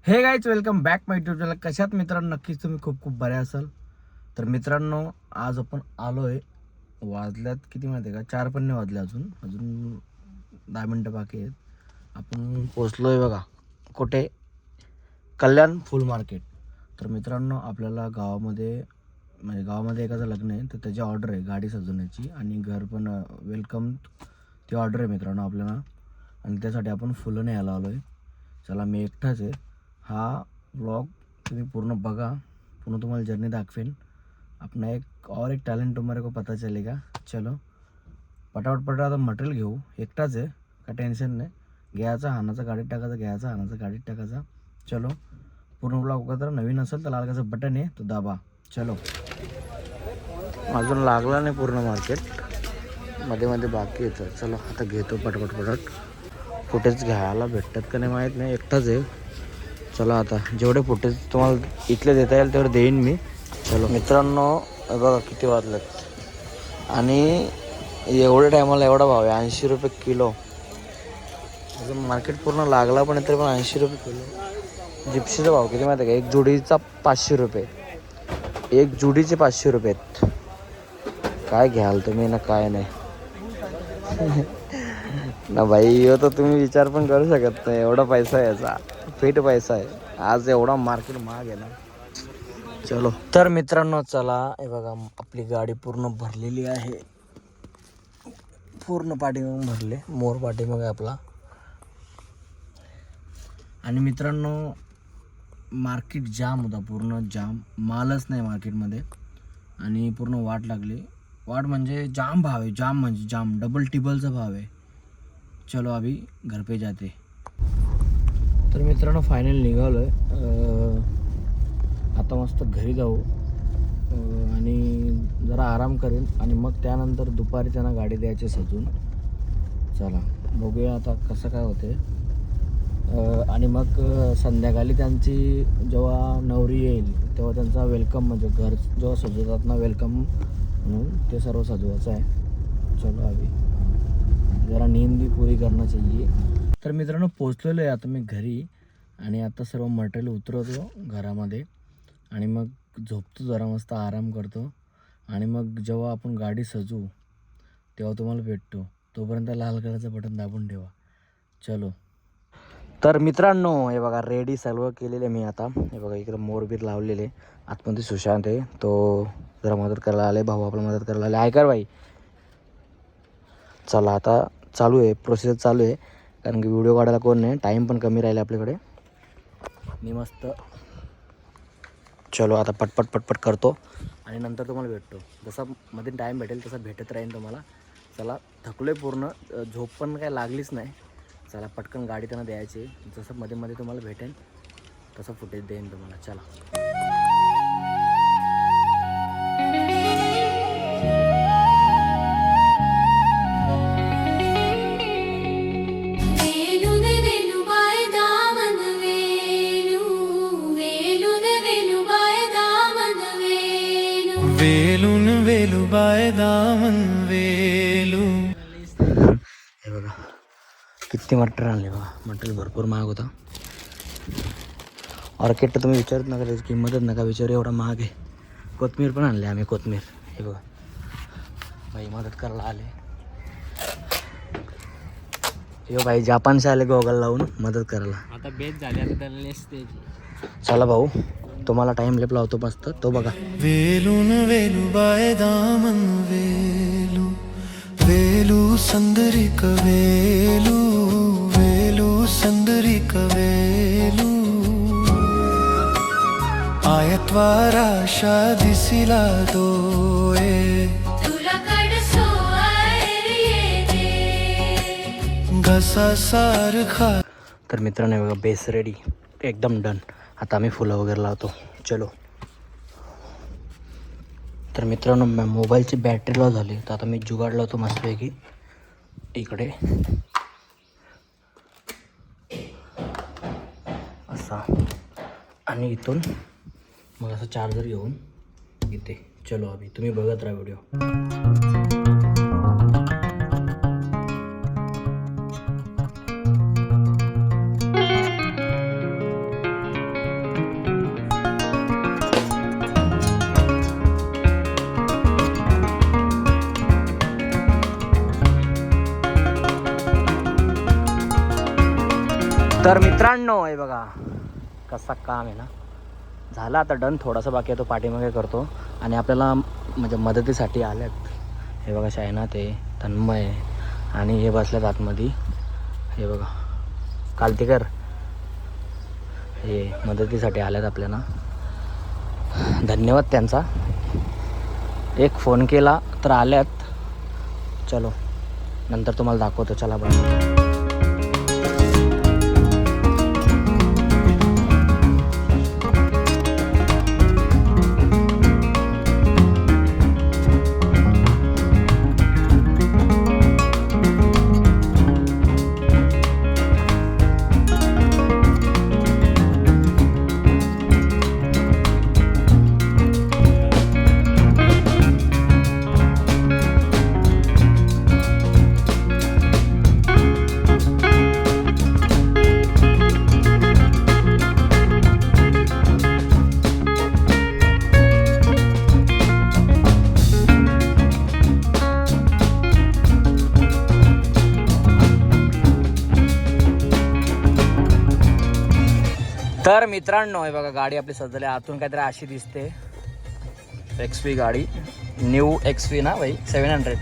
हे guys welcome back माय YouTube channel. कशात मित्रांनो, नक्कीच तुम्ही खूप खूप बरे असाल. तर मित्रांनो, आज आपण आलोय, वाजल्यात किती माहिती आहे का, 4 पण नाही वाजले, अजून 10 मिनटं बाकी आहेत. आपण पोचलोय बघा कुठे, कल्याण फुल मार्केट. तर मित्रांनो, आपल्याला गावामध्ये एकाचं लग्न आहे, तर त्याची ऑर्डर आहे गाडी सजवण्याची आणि घर पण वेलकम ती ऑर्डर आहे मित्रांनो आपल्याला, आणि त्यासाठी आपण फुलं न्यायला आलो आहे. चला, मी एकटाच आहे. हा व्लॉग तुम्ही पूर्ण बघा, पूर्ण तुम्हाला जर्नी दाखवेन. अपना एक टैलेंट तुम्हारे को पता चलेगा. चलो पटापट आता मटेरियल घेऊ. एकटाच आहे, का टेन्शन नाही. घ्यायचा हानाचा गाडीत टाकायचा, घ्यायचा हानाचा गाडीत टाकायचा. चलो, पूर्ण ब्लॉग बघा. तर नवीन असेल तर लाल कलरचं बटन आहे तो दाबा. चलो, अजून लागला नाही पूर्ण मार्केट, मध्ये मध्ये बाकी येतं. चलो आता घेतो पटपट. फुटेज घ्यायला भेटतात का नाही माहीत नाही, एकटाच आहे. चला, आता जेवढे फुटेज तुम्हाला इथले देता येईल तेवढे देईन मी. चलो मित्रांनो, बघा किती वाजलेत आणि एवढ्या टायमाला एवढा भाव आहे, 80 रुपये किलो. अजून मार्केट पूर्ण लागला पण तरी पण 80 रुपये किलो. जिप्सीचा भाव किती माहिती आहे का, एक जोडीचा 500 रुपये, एक जोडीचे 500 रुपये आहेत. काय घ्याल तुम्ही ना, काय नाही ना भाई. हो तर तुम्ही विचार पण करू शकत नाही, एवढा पैसा आहे याचा, फिट पैसा आहे. आज एवढा मार्केट महाग आहे ना. चलो तर मित्रांनो, चला हे बघा, आपली गाडी पूर्ण भरलेली आहे, पूर्ण पाठीमाग भरले, मोर पाठीमाग आहे आपला. आणि मित्रांनो, मार्केट जाम होता, पूर्ण जाम, मालच नाही मार्केटमध्ये. आणि पूर्ण वाट लागली, वाट म्हणजे जाम भाव आहे, जाम म्हणजे जाम, डबल टिबलचा भाव आहे. चलो अभी घर पे जाते. तर मित्रांनो, फायनल निघालो आहे. आता मस्त घरी जाऊ आणि जरा आराम करेन आणि मग त्यानंतर दुपारी त्यांना गाडी द्यायची सजून. चला बघूया आता कसं काय होते. आणि मग संध्याकाळी त्यांची जेव्हा नवरी येईल तेव्हा त्यांचा वेलकम, म्हणजे घर जेव्हा सजवतात ना, वेलकम म्हणून ते सर्व सजवायचं आहे. चलो अभी जरा नींद भी पूरी करना चाहिए. तर मित्रांनो, पोचलेलो आहे आता मी घरी आणि आता सर्व मटेरियल उतरवतो घरामध्ये आणि मग झोपतो, जरा मस्त आराम करतो. आणि मग जेव्हा आपण गाडी सजवू तेव्हा तुम्हाला भेटतो. तोपर्यंत लाल कलरचं बटन दाबून ठेवा. चलो, तर मित्रांनो, हे बघा रेडी सर्व केलेले मी आता. हे बघा इकडं मोरबीर लावलेले, आतमध्ये सुशांत आहे, तो जरा मदत करायला आले, भाऊ आपला मदत करायला आले. ऐका भाई, चला आता चालू आहे, प्रोसेस चालू आहे, कारण की व्हिडिओ काढायला कोण नाही, टाईम पण कमी राहिला आपल्याकडे. मी मस्त, चलो आता पटपट करतो आणि नंतर तुम्हाला भेटतो. जसा मध्ये टाईम भेटेल तसा भेटत राहीन तुम्हाला. चला, थकलो आहे पूर्ण, झोप पण काय लागलीच नाही. चला पटकन गाडी त्यांना द्यायची, जसं मध्ये तुम्हाला भेटेल तसं फुटेज देईन तुम्हाला. चला, वेलून वेलू बाय दामन वेलू. हे बघा किती मटेरियल आणले बघा. मटेरियल भरपूर महाग होता. ऑर्किड तुम्ही विचारत नका, त्याची किंमतच नका विचारू, एवढा महाग आहे. कोथमीर पण आणले आम्ही, कोथमीर. हे बघा भाई मदत करायला आले. हे भाई जापान से आले गॉगल लावून मदत करायला. आता बेस झाली, आता त्याला नेस द्यायची. चला भाऊ, तुम्हाला टाइम लेप लावतो मस्त, तो बघा. वेलून वेलू बाय दामन वेलू वेलू संदरिक वेलू वेलू संदरिक वेलू. आयत्वारा दिसिला दोये घसा सारखा. तर मित्रांनो, बघा बेस रेडी, एकदम डन. आता आम्ही फुलं वगैरे लावतो. चलो, तर मित्रांनो, मोबाईलची बॅटरी लॉस झाली, तर आता मी जुगाड लावतो मस्तपैकी इकडे असा, आणि इथून मग असं चार्जर घेऊन इथे. चलो अभि तुम्ही बघत राहा व्हिडिओ. तर मित्रांनो हे बघा कसा काम आहे ना, झाला आता डन. थोडासा बाकी आहे तो पाठीमागे करतो. आणि आपल्याला म्हणजे मदतीसाठी आल्यात हे बघा शायना, ते तन्मय आणि हे बसल्यात आतमध्ये. हे बघा कालतीकर हे मदतीसाठी आल्यात आपल्याला. धन्यवाद त्यांचा. एक फोन केला तर आल्यात. चलो नंतर तुम्हाला दाखवतो. चला बघा. तर मित्रांनो हे बघा गाडी आपली सजवली. आतून काहीतरी अशी दिसते. XV गाडी, न्यू XV ना भाई, 700.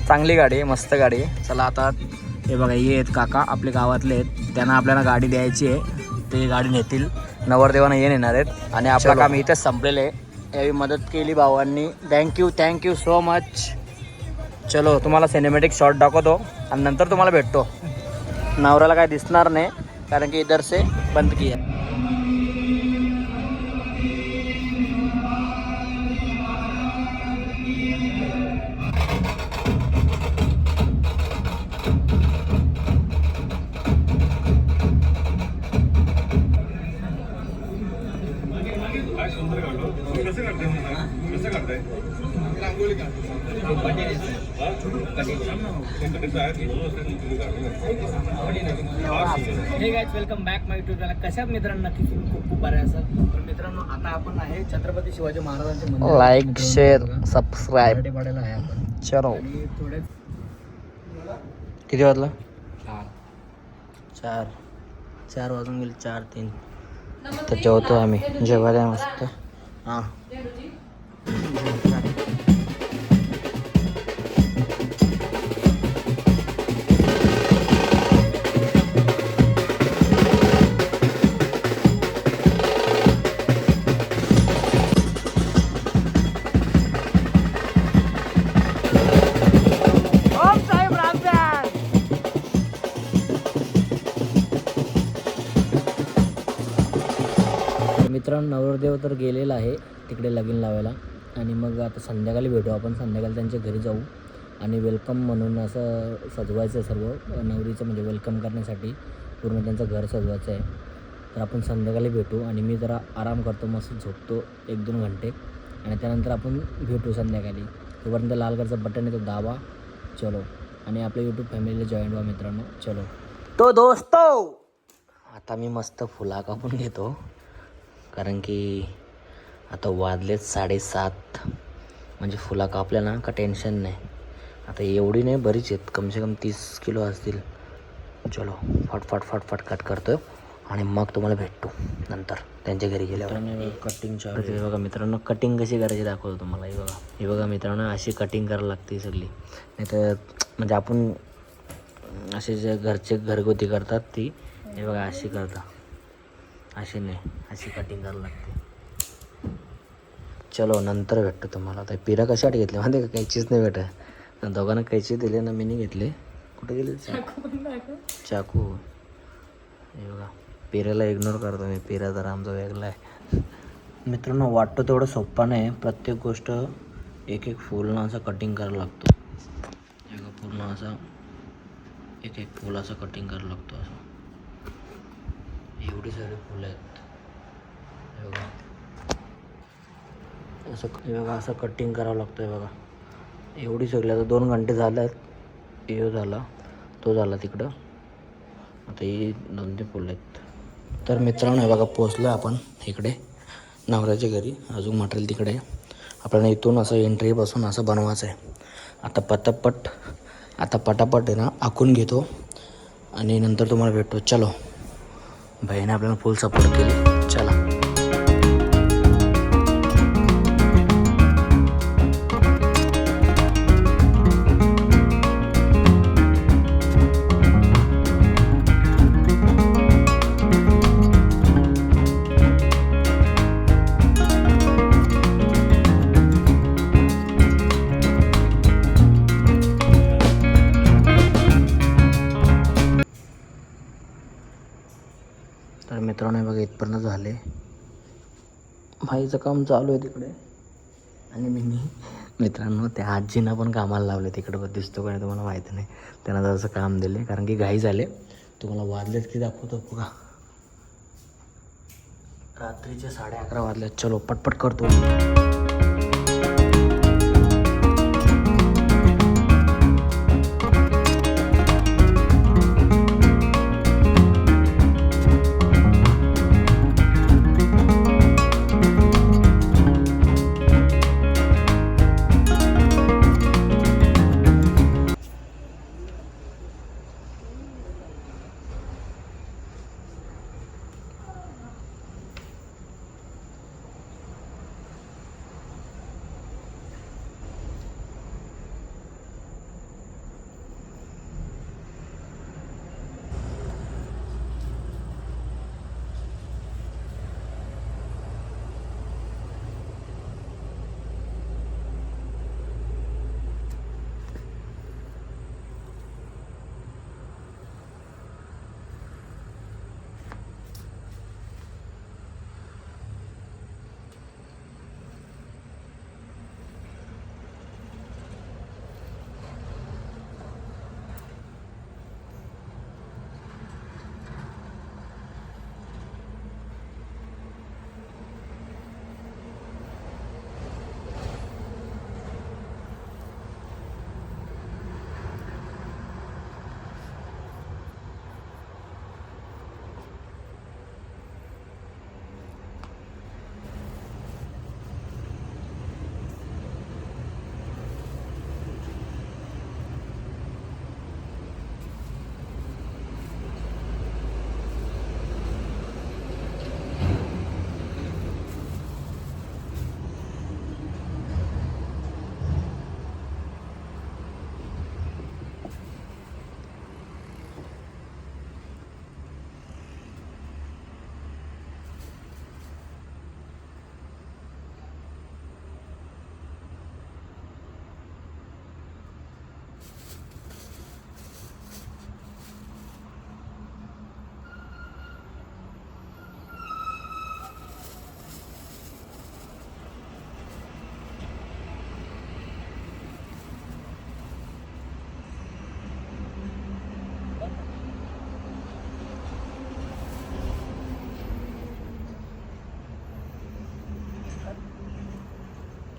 चांगली गाडी आहे, मस्त गाडी आहे. चला आता हे बघा हे आहेत काका आपले गावातले आहेत. त्यांना आपल्याला गाडी द्यायची आहे. ते गाडी नेतील. नवरदेवानं हे नेणार आहेत. आणि आपलं काम इथेच संपलेलं आहे. यावी मदत केली भावांनी. Thank you so much. चलो तुम्हाला सिनेमॅटिक शॉट दाखवतो आणि नंतर तुम्हाला भेटतो. नवऱ्याला काय दिसणार नाही कारण की इधर से बंद किया. हे गाईज वेलकम बॅक माय युट्यूब चॅनल. कशात मित्रांनो नक्की खूप बरे असं. तर मित्रांनो आता आपण आहे छत्रपती शिवाजी महाराजांचे मंदिर. लाईक शेअर सबस्क्राईब पाडायला आहे आपण. चलो आणि थोडे किती वाजला? 4 वाजून गेले. 4-3 तर जेवतो आम्ही. जेवायला मस्त. हां मित्रांनो नवरदेव तर गेलेला आहे तिकडे लगीन लावायला. आणि मग आता संध्याकाळी भेटू आपण. संध्याकाळी त्यांच्या घरी जाऊ आणि वेलकम म्हणून असं सजवायचं आहे सर्व नवरीचं, म्हणजे वेलकम करण्यासाठी पूर्ण त्यांचं घर सजवायचं आहे. तर आपण संध्याकाळी भेटू. आणि मी जरा आराम करतो, मस्त झोपतो 1-2 घंटे आणि त्यानंतर आपण भेटू संध्याकाळी. तोपर्यंत लाल कलरचं बटन आहे तो दाबा. चलो आणि आपल्या यूट्यूब फॅमिलीला जॉईन व्हा मित्रांनो. चलो तो दोस्तो आता मी मस्त फुला कापून घेतो कारण की आता वाजलेत 7:30. म्हणजे फुला कापल्या ना का टेन्शन नाही. आता एवढी नाही, बरीच आहेत, कम से कम 30 किलो असतील. चलो फटफट कट करतो आणि मग तुम्हाला भेटतो नंतर त्यांच्या घरी गेल्यावर. कटिंगच्या बघा मित्रांनो, कटिंग कशी करायची दाखवतो तुम्हाला. हे बघा मित्रांनो, अशी कटिंग करायला लागते सगळी. नाही तर म्हणजे आपण असे जे घरचे घरगुती करतात ती हे बघा अशी करतात. अशी नाही, अशी कटिंग करायला लागते. चलो नंतर भेटतो तुम्हाला. आता पिरा कशासाठी घेतले माहिती का? कैचीच नाही भेटत. दोघांना कैची दिले ना, मी नाही घेतले. कुठे गेले चाकू? हे बघा पिऱ्याला इग्नोर करतो मी. पिरा जरा आमचा वेगळा आहे. मित्रांनो वाटतं तेवढं सोप्पा नाही. प्रत्येक गोष्ट एक फूल ना असं कटिंग करायला लागतो. हे बघा पूर्ण असं एक फूल असं कटिंग करायला लागतो. असं एवढी सारी फुलं आहेत. हे बघा असं, हे बघा असं कटिंग करावं लागतं. हे बघा एवढी सगळी. आता 2 घंटे झाल्यात. हे झाला, तो झाला तिकडं. आता ही 2-3 फुलं आहेत. तर मित्रांनो हे बघा पोचलो आपण इकडे नवऱ्याच्या घरी. अजून मटेरियल तिकडे आहे. आपल्याला इथून असं एंट्री बसून असं बनवायचं आहे. आता पटापट आहे ना आखून घेतो आणि नंतर तुम्हाला भेटतो. चलो भाईने आपल्याला फुल सपोर्ट केली. चला. तर मित्रांनो हे बघा इथपर्यंत झाले. भाईचं काम चालू आहे तिकडे आणि मी मित्रांनो त्या आजींना पण कामाला लावले तिकडे. दिसतो का नाही तुम्हाला माहिती नाही. त्यांना जरासं काम दिले कारण की घाई झाले. तुम्हाला वाजलेत की दाखवतो बघा. रात्रीचे 11:30 वाजलेत. चलो पटपट करतो.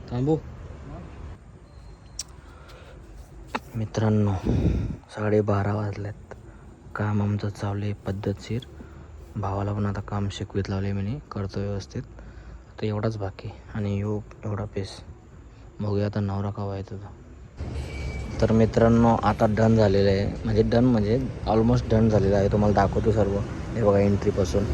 थांबू. मित्रांनो 12:30 वाजल्यात. काम आमचं चालू आहे पद्धतशीर. भावाला पण आता काम शिकवीत लावले मी. करतो व्यवस्थित. आता एवढाच बाकी आणि एवढा पीस. बघूया आता नवरा कवा येतो तो. तर मित्रांनो आता डन झालेलं आहे. म्हणजे ऑलमोस्ट डन झालेलं आहे. तुम्हाला दाखवतो सर्व. हे बघा एंट्रीपासून.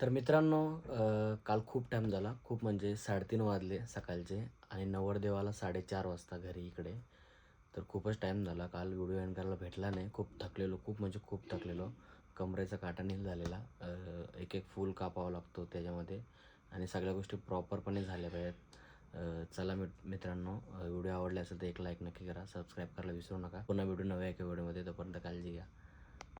तर मित्रांनो काल खूप टाईम झाला. खूप म्हणजे 3:30 वाजले सकाळचे आणि नवरदेवाला 4:30 वाजता घरी इकडे. तर खूपच टाईम झाला. काल व्हिडिओ एंड करायला भेटला नाही. खूप थकलेलो. खूप थकलेलो. कमरेचा काटा नील झालेला. एक फूल कापावा लागतो त्याच्यामध्ये आणि सगळ्या गोष्टी प्रॉपरपणे झाल्या पाहिजेत. चला मित्रांनो व्हिडिओ आवडला असेल तर एक लाईक नक्की करा. सबस्क्राईब करायला विसरू नका. पुन्हा व्हिडिओ नव्या एका व्हिडिओमध्ये. तोपर्यंत काळजी घ्या.